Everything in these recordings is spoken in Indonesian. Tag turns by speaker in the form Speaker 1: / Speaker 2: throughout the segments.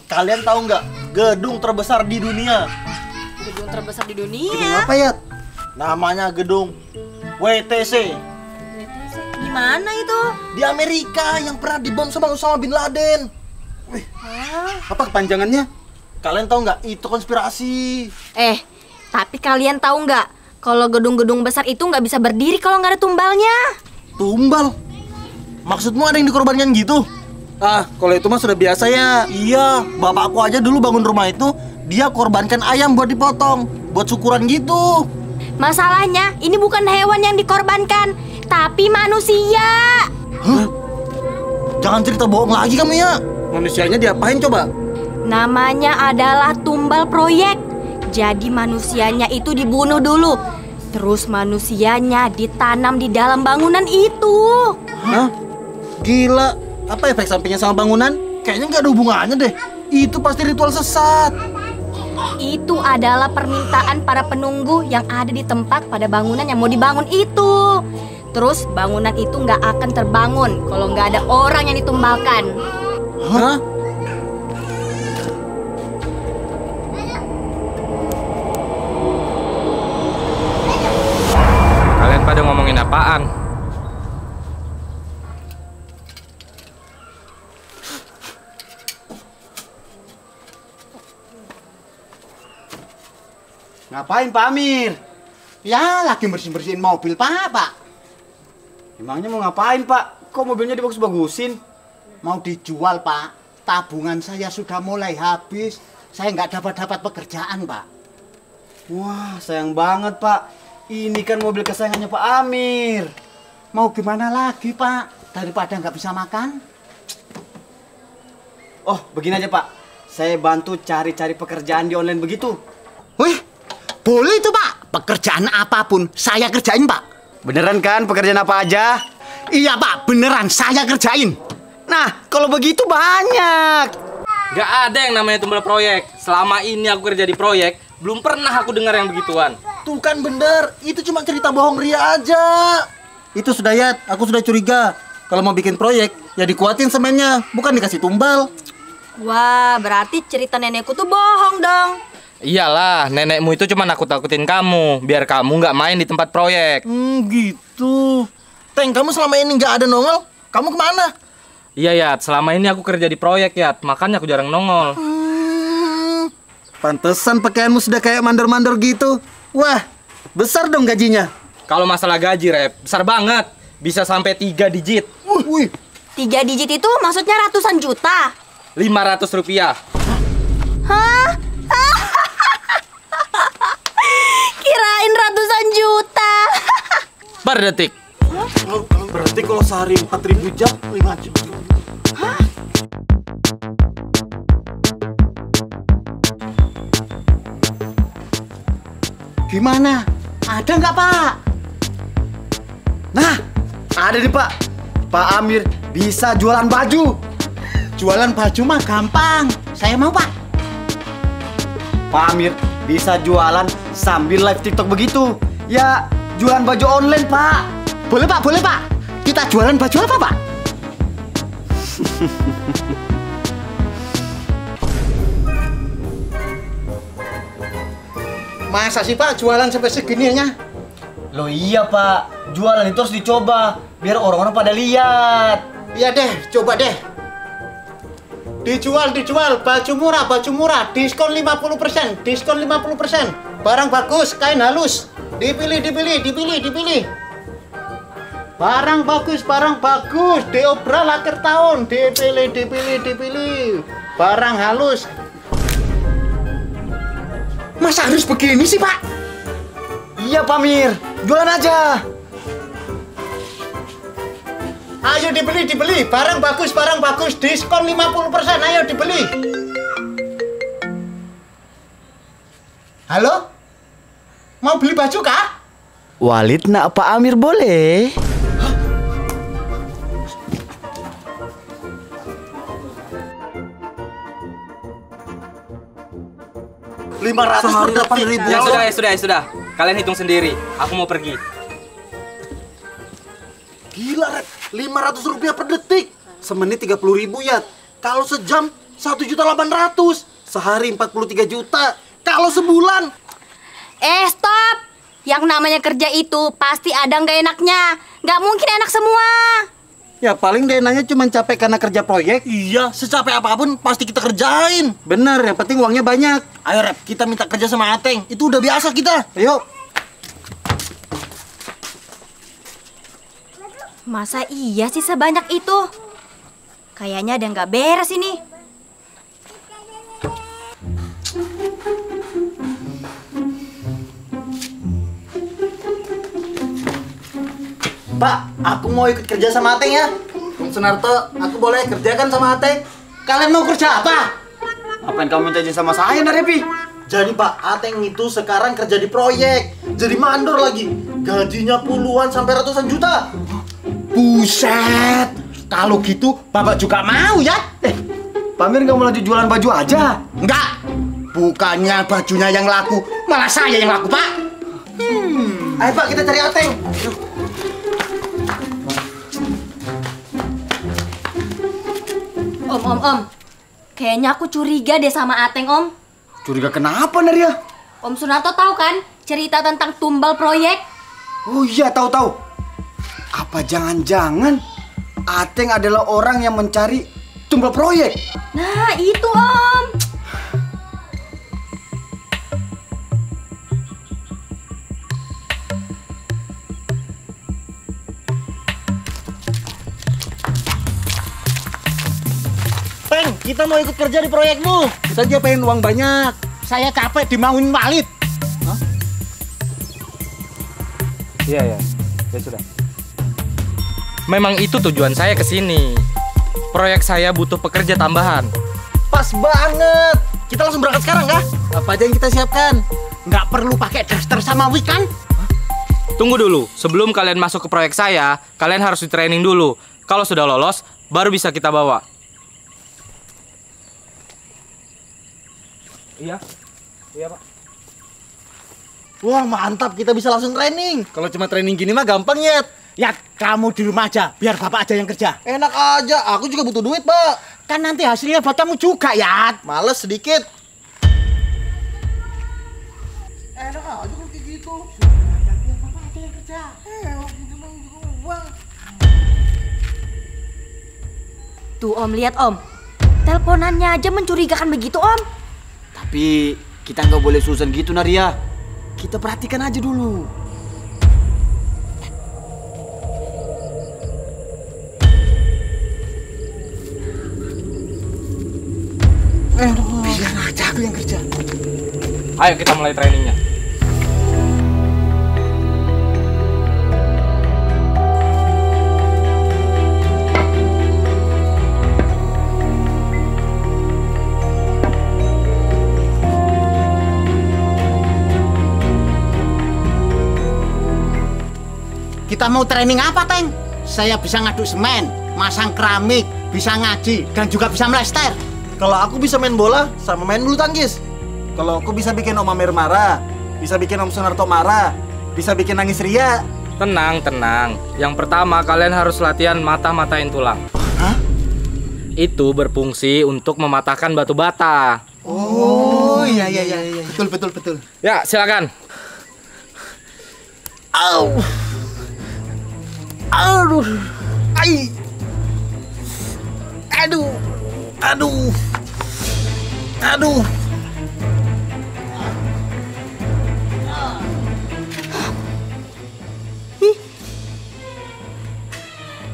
Speaker 1: kalian tahu nggak gedung terbesar di dunia?
Speaker 2: Gedung terbesar di dunia?
Speaker 1: Gedung apa ya? Namanya gedung WTC.
Speaker 2: WTC? Gimana itu?
Speaker 1: Di Amerika yang pernah dibom sama Osama bin Laden. Wih, apa kepanjangannya? Kalian tahu nggak? Itu konspirasi.
Speaker 2: Tapi kalian tahu nggak kalau gedung-gedung besar itu nggak bisa berdiri kalau nggak ada tumbalnya?
Speaker 1: Tumbal? Maksudmu ada yang dikorbankan gitu? Kalau itu mah sudah biasa ya. Iya, bapakku aja dulu bangun rumah itu dia korbankan ayam buat dipotong, buat syukuran gitu.
Speaker 2: Masalahnya ini bukan hewan yang dikorbankan, tapi manusia.
Speaker 1: Hah? Jangan cerita bohong lagi kamu ya. Manusianya diapain coba?
Speaker 2: Namanya adalah tumbal proyek. Jadi manusianya itu dibunuh dulu, terus manusianya ditanam di dalam bangunan itu.
Speaker 1: Hah? Gila. Apa efek sampingnya sama bangunan? Kayaknya nggak ada hubungannya deh. Itu pasti ritual sesat.
Speaker 2: Itu adalah permintaan para penunggu yang ada di tempat pada bangunan yang mau dibangun itu. Terus bangunan itu nggak akan terbangun kalau nggak ada orang yang ditumbalkan.
Speaker 1: Hah?
Speaker 3: Kalian pada ngomongin apaan?
Speaker 4: Ngapain Pak Amir? Ya lagi bersihin mobil Pak. Emangnya mau ngapain Pak? Kok mobilnya dibagus-bagusin? Mau dijual Pak. Tabungan saya sudah mulai habis. Saya nggak dapat pekerjaan Pak. Wah sayang banget Pak. Ini kan mobil kesayangannya Pak Amir. Mau gimana lagi Pak? Daripada nggak bisa makan. Oh begini aja Pak. Saya bantu cari-cari pekerjaan di online begitu.
Speaker 5: Wih, boleh itu Pak. Pekerjaan apapun saya kerjain Pak.
Speaker 4: Beneran kan pekerjaan apa aja?
Speaker 5: Iya Pak, beneran saya kerjain.
Speaker 4: Nah kalau begitu banyak.
Speaker 3: Gak ada yang namanya tumbal proyek. Selama ini aku kerja di proyek, belum pernah aku dengar yang begituan.
Speaker 1: Tuh kan bener, itu cuma cerita bohong ria aja. Itu sudah ya, aku sudah curiga. Kalau mau bikin proyek, ya dikuatin semennya, bukan dikasih tumbal.
Speaker 2: Wah, berarti cerita nenekku tuh bohong dong.
Speaker 3: Iyalah, nenekmu itu cuma nakut-nakutin kamu, biar kamu nggak main di tempat proyek.
Speaker 1: Gitu. Teng, kamu selama ini nggak ada nongol, kamu kemana?
Speaker 3: Iya Yat, selama ini aku kerja di proyek Yat, makanya aku jarang nongol.
Speaker 1: Pantesan pakaianmu sudah kayak mandor-mandor gitu. Wah, besar dong gajinya.
Speaker 3: Kalau masalah gaji, Rep, besar banget. Bisa sampai 3 digit.
Speaker 1: Wih,
Speaker 2: 3 digit itu maksudnya ratusan juta.
Speaker 3: 500 rupiah.
Speaker 2: Hah? Kirain ratusan juta.
Speaker 3: Per detik.
Speaker 1: berarti kalau sehari 4.000 jam, 5 juta.
Speaker 5: Gimana? Ada nggak Pak?
Speaker 4: Nah ada nih Pak. Pak Amir bisa jualan baju.
Speaker 5: Jualan baju mah gampang. Saya mau Pak.
Speaker 4: Pak Amir bisa jualan sambil live TikTok begitu. Ya jualan baju online Pak.
Speaker 5: Boleh Pak, boleh Pak. Kita jualan baju apa Pak? Masa sih Pak jualan sampai segininya?
Speaker 4: Loh iya Pak, jualan itu harus dicoba biar orang-orang pada lihat.
Speaker 5: Iya deh, coba deh. Dijual, baju murah, diskon 50%, diskon 50%. Barang bagus, kain halus. Dipilih. Barang bagus, diobral akhir tahun. Dipilih. Barang halus. Masa harus begini sih Pak?
Speaker 4: Iya Pak Amir, jualan aja.
Speaker 5: Ayo dibeli. Barang bagus, diskon 50%. Ayo dibeli. Halo? Mau beli baju kah?
Speaker 4: Walid nak Pak Amir boleh?
Speaker 1: 500 per 8.000.
Speaker 3: Ya sudah. Kalian hitung sendiri. Aku mau pergi.
Speaker 1: Gila, Rep. 500 rupiah per detik. Semenit 30.000 ya. Kalau sejam 1.800.000. Sehari 43 juta. Kalau sebulan.
Speaker 2: Stop! Yang namanya kerja itu pasti ada nggak enaknya. Nggak mungkin enak semua.
Speaker 5: Ya paling enaknya cuma capek karena kerja proyek.
Speaker 1: Iya, secapek apapun pasti kita kerjain.
Speaker 5: Bener, yang penting uangnya banyak.
Speaker 1: Ayo Rep, kita minta kerja sama Ateng. Itu udah biasa kita.
Speaker 5: Ayo.
Speaker 2: Masa iya sih sebanyak itu? Kayaknya ada nggak beres ini.
Speaker 1: Pak, aku mau ikut kerja sama Ateng ya. Bung Sunarto, aku boleh kerja kan sama Ateng?
Speaker 5: Kalian mau kerja apa?
Speaker 4: Apain kamu minta izin sama saya, Narepi?
Speaker 1: Jadi Pak, Ateng itu sekarang kerja di proyek. Jadi mandor lagi. Gajinya puluhan sampai ratusan juta.
Speaker 5: Buset. Kalau gitu Bapak juga mau ya?
Speaker 4: Pak Amir nggak mau lanjut jualan baju aja?
Speaker 5: Enggak. Bukannya bajunya yang laku, malah saya yang laku, Pak.
Speaker 1: Ayo Pak, kita cari Ateng.
Speaker 2: Om. Kayaknya aku curiga deh sama Ateng, Om.
Speaker 4: Curiga kenapa, Naria?
Speaker 2: Om Sunarto tahu kan cerita tentang tumbal proyek?
Speaker 4: Oh iya, tahu-tahu. Apa jangan-jangan Ateng adalah orang yang mencari tumbal proyek?
Speaker 2: Nah, itu, Om.
Speaker 1: Teng, kita mau ikut kerja di proyekmu.
Speaker 5: Kita aja pengen uang banyak. Saya capek dimauin walit.
Speaker 3: Iya. Ya sudah. Memang itu tujuan saya ke sini. Proyek saya butuh pekerja tambahan.
Speaker 1: Pas banget. Kita langsung berangkat sekarang kah? Apa aja yang kita siapkan?
Speaker 5: Nggak perlu pakai daster sama wig kan?
Speaker 3: Tunggu dulu, sebelum kalian masuk ke proyek saya, kalian harus di training dulu. Kalau sudah lolos, baru bisa kita bawa. Iya, Pak.
Speaker 1: Wah, mantap. Kita bisa langsung training. Kalau cuma training gini mah gampang ya.
Speaker 5: Ya, kamu di rumah aja, biar Bapak aja yang kerja.
Speaker 1: Enak aja. Aku juga butuh duit, Pak.
Speaker 5: Kan nanti hasilnya buat kamu juga, ya.
Speaker 1: Males sedikit. Enak aja kalau kayak gitu. Bapak aja yang kerja.
Speaker 2: Tuh, Om, lihat, Om. Teleponannya aja mencurigakan begitu, Om.
Speaker 4: Tapi kita nggak boleh susan gitu, Naria. Kita perhatikan aja dulu.
Speaker 5: Biar aja aku yang kerja.
Speaker 3: Ayo kita mulai trainingnya.
Speaker 5: Kita mau training apa, Teng? Saya bisa ngaduk semen, masang keramik, bisa ngaji, dan juga bisa melester.
Speaker 1: Kalau aku bisa main bola sama main bulu tangkis. Kalau aku bisa bikin Om Amir marah, bisa bikin Om Sunarto marah, bisa bikin nangis ria.
Speaker 3: Tenang. Yang pertama kalian harus latihan matah-matahin tulang.
Speaker 1: Hah?
Speaker 3: Itu berfungsi untuk mematahkan batu bata.
Speaker 5: Oh, iya. Betul.
Speaker 3: Ya, silakan.
Speaker 1: Aduh. Aduh.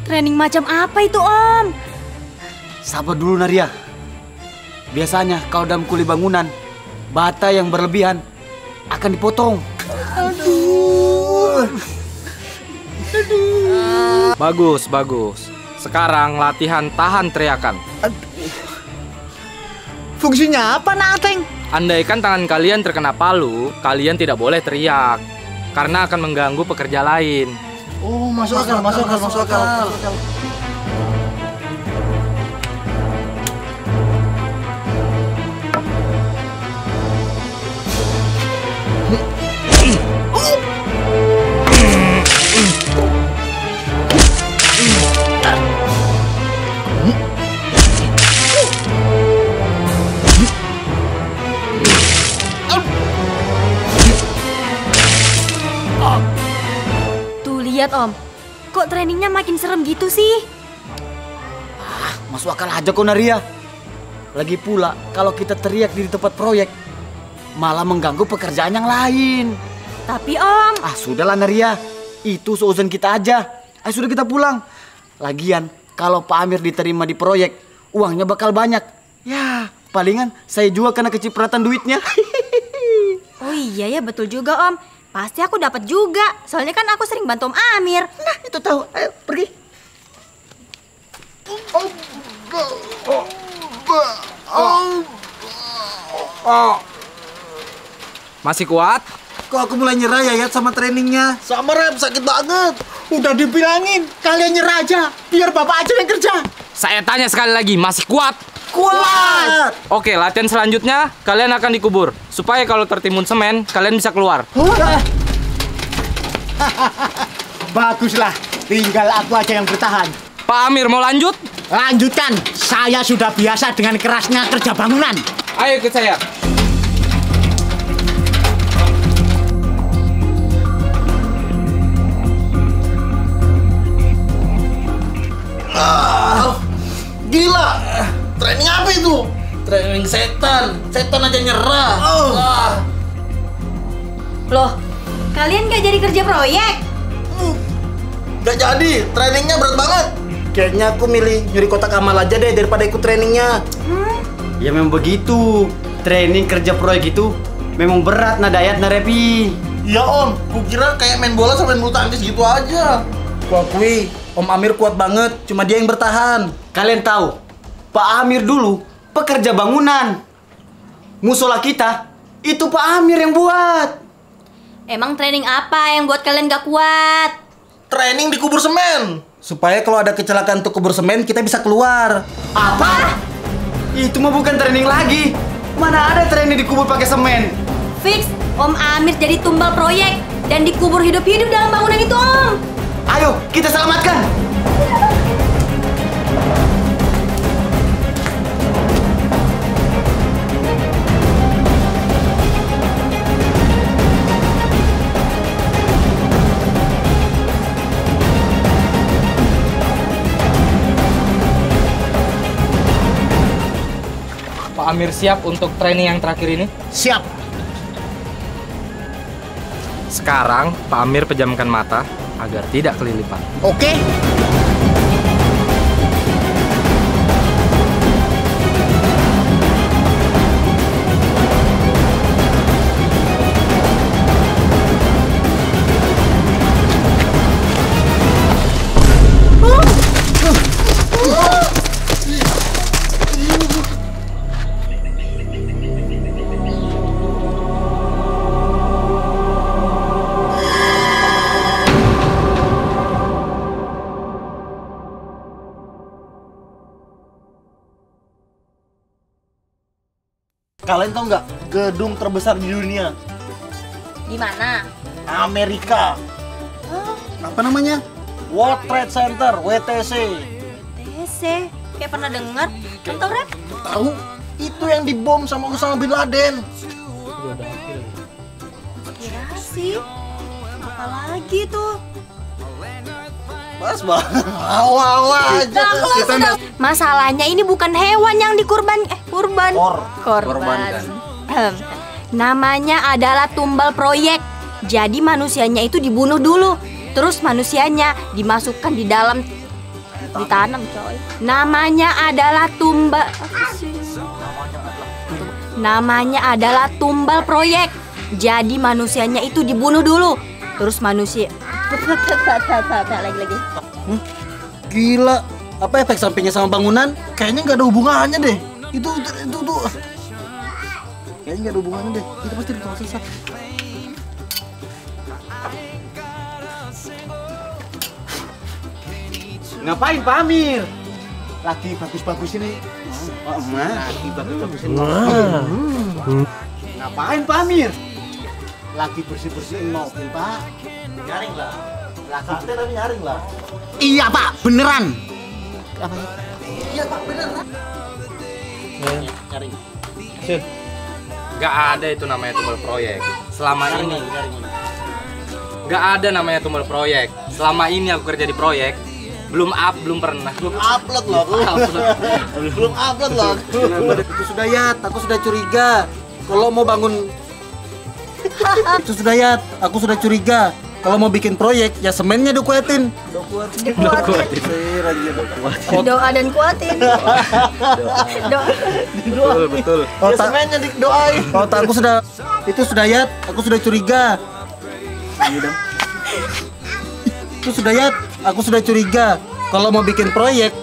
Speaker 2: Training macam apa itu, Om?
Speaker 4: Sabar dulu, Naria. Biasanya kalau dalam kuli bangunan, bata yang berlebihan akan dipotong.
Speaker 3: Bagus. Sekarang latihan tahan teriakan.
Speaker 5: Fungsinya apa, Teng?
Speaker 3: Andaikan tangan kalian terkena palu, kalian tidak boleh teriak. Karena akan mengganggu pekerja lain.
Speaker 1: Oh, masuk akal.
Speaker 2: Lihat Om, kok trainingnya makin serem gitu sih?
Speaker 4: Masuk akal aja kok Naria. Lagi pula kalau kita teriak di tempat proyek malah mengganggu pekerjaan yang lain.
Speaker 2: Tapi Om,
Speaker 4: Sudahlah Naria, itu seuzon kita aja. Sudah kita pulang. Lagian kalau Pak Amir diterima di proyek, uangnya bakal banyak. Ya, palingan saya juga kena kecipratan duitnya.
Speaker 2: oh iya ya betul juga Om. Pasti aku dapat juga. Soalnya kan aku sering bantu Om Amir.
Speaker 4: Nah, itu tahu. Ayo pergi.
Speaker 3: Masih kuat?
Speaker 1: Kok aku mulai nyerah ya sama trainingnya? Sama Rep, sakit banget.
Speaker 5: Udah dibilangin, kalian nyerah aja. Biar bapak aja yang kerja.
Speaker 3: Saya tanya sekali lagi, masih kuat?
Speaker 1: Kuat.
Speaker 3: Oke, latihan selanjutnya kalian akan dikubur. Supaya kalau tertimbun semen, kalian bisa keluar.
Speaker 5: Baguslah, tinggal aku aja yang bertahan.
Speaker 3: Pak Amir mau lanjut?
Speaker 5: Lanjutkan, saya sudah biasa dengan kerasnya kerja bangunan.
Speaker 3: Ayo ikut saya.
Speaker 1: Gila. Training apa itu? Training setan. Setan aja nyerah.
Speaker 2: Loh, kalian gak jadi kerja proyek?
Speaker 1: Gak jadi, trainingnya berat banget. Kayaknya aku milih nyuri kotak amal aja deh daripada ikut trainingnya.
Speaker 4: Ya memang begitu. Training kerja proyek itu memang berat Nadayat Narepi.
Speaker 1: Iya Om, kukira kayak main bola sama main bulu tangkis gitu aja. Kuakui, Om Amir kuat banget, cuma dia yang bertahan.
Speaker 4: Kalian tahu, Pak Amir dulu pekerja bangunan. Musola kita itu Pak Amir yang buat.
Speaker 2: Emang training apa yang buat kalian gak kuat?
Speaker 1: Training di kubur semen. Supaya kalau ada kecelakaan untuk kubur semen, kita bisa keluar.
Speaker 4: Apa? Itu mah bukan training lagi. Mana ada training dikubur pakai semen?
Speaker 2: Fix, Om Amir jadi tumbal proyek dan dikubur hidup-hidup dalam bangunan itu Om.
Speaker 4: Ayo, kita selamatkan.
Speaker 3: Pak Amir siap untuk training yang terakhir ini?
Speaker 5: Siap.
Speaker 3: Sekarang Pak Amir pejamkan mata agar tidak kelilipan.
Speaker 5: Oke.
Speaker 1: Kalian tahu nggak gedung terbesar di dunia?
Speaker 2: Di mana?
Speaker 1: Amerika. Apa namanya? World Trade Center, WTC.
Speaker 2: TC, kayak pernah dengar. Kan tau Rep?
Speaker 1: Tahu? Itu yang dibom sama Osama bin Laden.
Speaker 2: Kira sih. Apalagi tuh?
Speaker 1: Pas banget. Awa-awa aja.
Speaker 2: Masalahnya ini bukan hewan yang kurban. Korban. Namanya adalah tumbal proyek. Jadi manusianya itu dibunuh dulu. Terus manusianya dimasukkan di dalam, ditanam coy. Namanya adalah tumbal proyek. Jadi manusianya itu dibunuh dulu. Terus manusia lagi.
Speaker 1: Gila. Apa efek sampingnya sama bangunan? Kayaknya nggak ada hubungannya deh. Itu tuh. Kayaknya nggak ada hubungannya deh. Itu pasti ditolak sesat.
Speaker 4: Ngapain Pak Amir?
Speaker 5: Lagi bagus-bagus ini. Lagi bagus-bagus ini.
Speaker 4: Ngapain Pak Amir?
Speaker 5: Lagi bersih-bersihin mobil, Pak.
Speaker 1: Nyaring lah. Santai tapi nyaring lah.
Speaker 5: Iya, Pak, beneran.
Speaker 1: Iya Pak, bener. Nyaring.
Speaker 3: Gak ada itu namanya tumbal proyek. Selama ini Nggak ada namanya tumbal proyek. Selama ini aku kerja di proyek, belum pernah.
Speaker 1: Belum upload loh. Belum upload loh. Itu sudah Yat, aku sudah curiga. Kalau mau bangun itu sudah Yat, aku sudah curiga. Kalau mau bikin proyek, ya semennya dikuatin.
Speaker 2: Dikuatin.
Speaker 1: Dikuatin.
Speaker 2: Doa dan kuatin. Doa.
Speaker 3: Betul.
Speaker 1: Ya semennya didoain. Kalau aku sudah itu sudah Yat, aku sudah curiga. Itu sudah Yat, aku sudah curiga. Kalau mau bikin proyek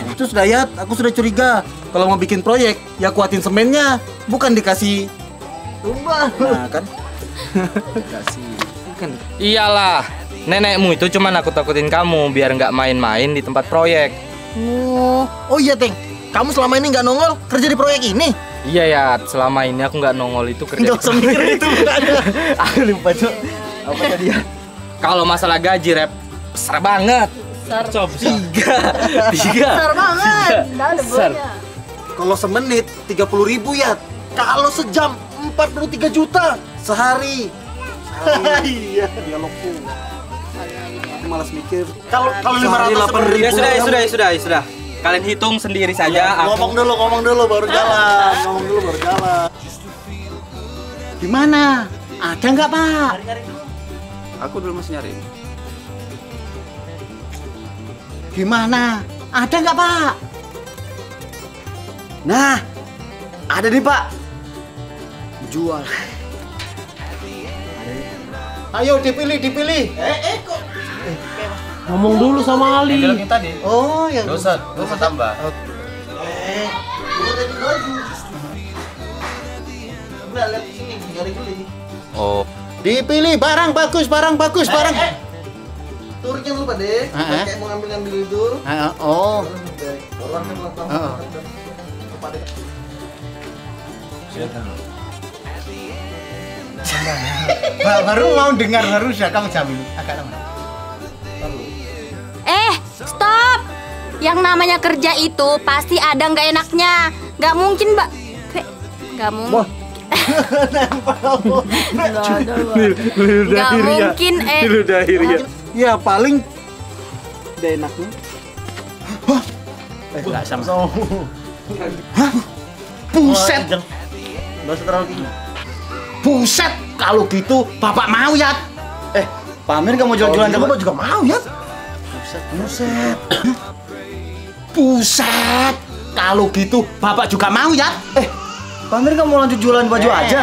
Speaker 1: itu sudah Yat, aku sudah curiga. Kalau mau bikin proyek, ya kuatin semennya, bukan dikasih tumbal. Nah kan?
Speaker 3: Iyalah, nenekmu itu cuma nakut-nakutin kamu biar nggak main-main di tempat proyek.
Speaker 1: Oh iya Teng, kamu selama ini nggak nongol kerja di proyek ini?
Speaker 3: Iya ya, selama ini aku nggak nongol itu kerja.
Speaker 1: Nggak usah mikir itu bukannya. Aku lupa Cok. Apa tadi ya?
Speaker 3: Kalau masalah gaji rep, besar banget.
Speaker 2: Besar.
Speaker 3: Tiga.
Speaker 2: Besar banget. Nggak ada
Speaker 3: Besar.
Speaker 2: buahnya.
Speaker 1: Kalau semenit 30.000 ya. Kalau sejam 43 juta sehari. Iya, dialogku. Aku malas mikir. Kalau 500
Speaker 3: Ya sudah. Kalian hitung sendiri saja.
Speaker 1: Ngomong dulu baru jalan.
Speaker 5: Gimana? Ada nggak, Pak?
Speaker 4: Aku dulu masih nyari.
Speaker 5: Gimana? Ada nggak, Pak?
Speaker 4: Nah, ada nih Pak. Jual.
Speaker 5: Ayo dipilih. Kok.
Speaker 1: Ngomong dulu sama Ali.
Speaker 3: Yang tadi.
Speaker 1: Oh, yang
Speaker 3: Dosa tambah. Oh.
Speaker 5: Dipilih barang bagus.
Speaker 1: Turunnya lupa deh. Kayak mau ngambil itu.
Speaker 5: Oh. Baru mau dengar baru sudah kamu jamin agak lama.
Speaker 2: Stop. Yang namanya kerja itu pasti ada nggak enaknya. Nggak mungkin, Mbak. Nggak mungkin. Nggak mungkin.
Speaker 1: Ya paling udah enaknya.
Speaker 5: Enggak sama.
Speaker 1: Buset. Enggak usah terlalu tinggi.
Speaker 5: Buset, kalau gitu Bapak mau ya?
Speaker 4: Pak Amir nggak mau jual-jualan
Speaker 1: Bapak
Speaker 4: coba?
Speaker 1: juga mau ya.
Speaker 5: Buset, kalau gitu Bapak juga mau ya?
Speaker 4: Pak Amir nggak mau lanjut jualan baju aja?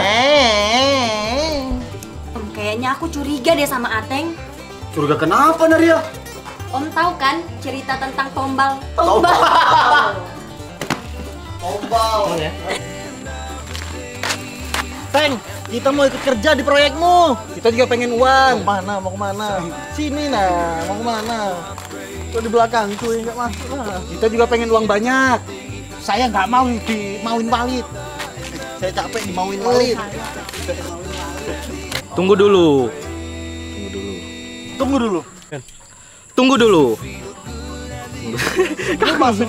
Speaker 2: Kayaknya aku curiga deh sama Ateng.
Speaker 4: Curiga kenapa Naria?
Speaker 2: Om tahu kan cerita tentang tombal?
Speaker 1: Teng, kita mau ikut kerja di proyekmu. Kita juga pengen uang. Mau kemana? Sini nah, mau kemana? Kok di belakang tuh nggak masuk lah. Kita juga pengen uang banyak.
Speaker 5: Saya nggak mau dimauin Walid.
Speaker 1: Saya capek dimauin Walid.
Speaker 3: Tunggu dulu.
Speaker 1: Tunggu dulu.
Speaker 3: Tunggu dulu.
Speaker 1: Masuk.